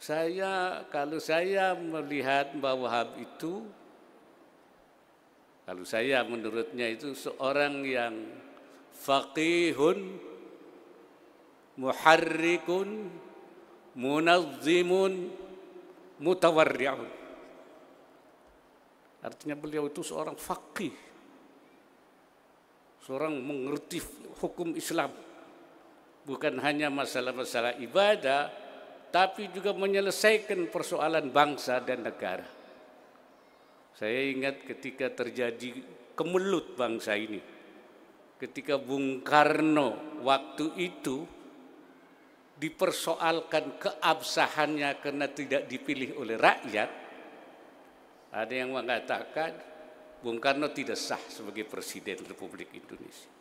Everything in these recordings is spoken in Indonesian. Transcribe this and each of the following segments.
Kalau saya melihat Mbah Wahab itu, kalau saya menurutnya itu seorang yang faqihun, muharrikun, munazzimun, mutawarri'un. Artinya beliau itu seorang faqih, seorang mengerti hukum Islam, bukan hanya masalah-masalah ibadah, tapi juga menyelesaikan persoalan bangsa dan negara. Saya ingat ketika terjadi kemelut bangsa ini, ketika Bung Karno waktu itu dipersoalkan keabsahannya karena tidak dipilih oleh rakyat. Ada yang mengatakan Bung Karno tidak sah sebagai Presiden Republik Indonesia.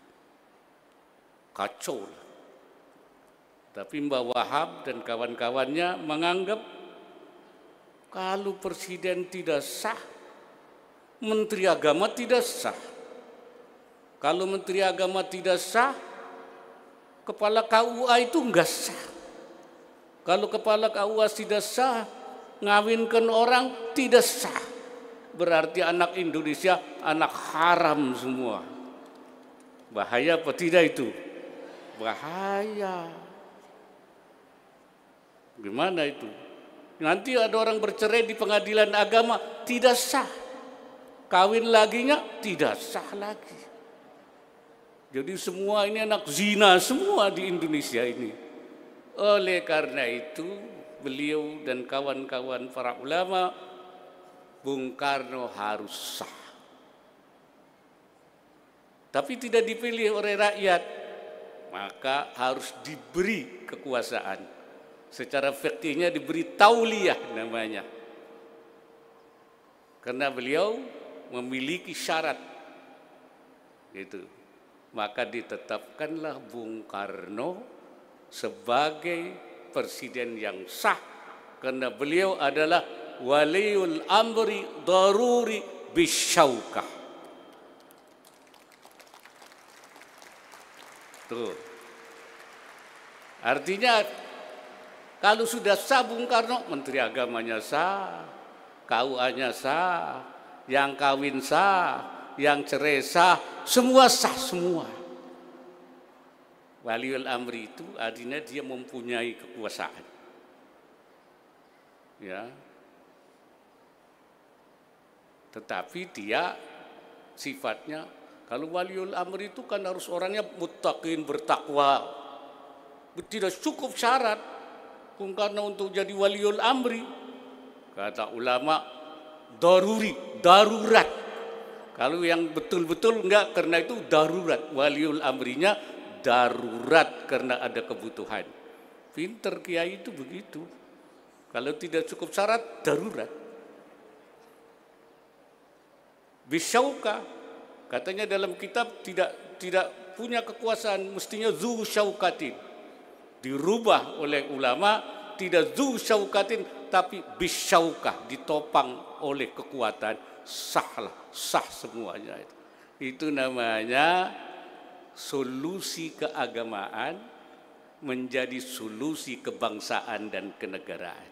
Kacau. Tapi Mbah Wahab dan kawan-kawannya menganggap kalau Presiden tidak sah, Menteri Agama tidak sah. Kalau Menteri Agama tidak sah, Kepala KUA itu enggak sah. Kalau Kepala KUA tidak sah, ngawinkan orang tidak sah. Berarti anak Indonesia anak haram semua. Bahaya apa tidak itu? Bahaya. Gimana itu? Nanti ada orang bercerai di pengadilan agama tidak sah. Kawin laginya tidak sah lagi. Jadi semua ini anak zina semua di Indonesia ini. Oleh karena itu beliau dan kawan-kawan para ulama, Bung Karno harus sah. Tapi tidak dipilih oleh rakyat, maka harus diberi kekuasaan. Secara fikihnya diberi tauliyah namanya. Karena beliau memiliki syarat. Gitu. Maka ditetapkanlah Bung Karno sebagai presiden yang sah karena beliau adalah waliul amri daruri bisyaukah. Tuh. Artinya kalau sudah sah Bung Karno, Menteri Agamanya sah, KUA-nya sah, yang kawin sah, yang cerai sah, semua sah semua. Waliul amri itu artinya dia mempunyai kekuasaan. Ya. Tetapi dia sifatnya, kalau waliul amri itu kan harus orangnya muttaqin, bertakwa. Tidak cukup syarat Bung Karno untuk jadi waliul amri. Kata ulama, daruri, darurat. Kalau yang betul-betul enggak, karena itu darurat. Waliul amrinya darurat karena ada kebutuhan. Pinter kiai itu begitu. Kalau tidak cukup syarat, darurat. Bisyauka, katanya dalam kitab tidak punya kekuasaan, mestinya zu syaukatin. Dirubah oleh ulama, tidak zu syaukatin, tapi bisyauka, ditopang oleh kekuatan, sah semuanya. Itu namanya solusi keagamaan menjadi solusi kebangsaan dan kenegaraan.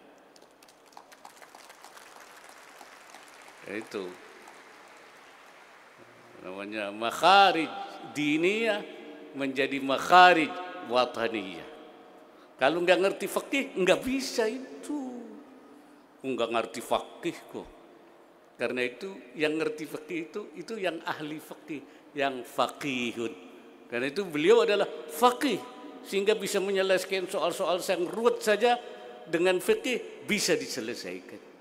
Itu namanya makharij diniyah menjadi makharij wataniyah. Kalau nggak ngerti fikih nggak bisa itu. Nggak ngerti fikih kok. Karena itu yang ngerti fikih itu yang ahli fikih, yang faqihun. Karena itu beliau adalah faqih sehingga bisa menyelesaikan soal-soal yang ruwet saja dengan fikih bisa diselesaikan.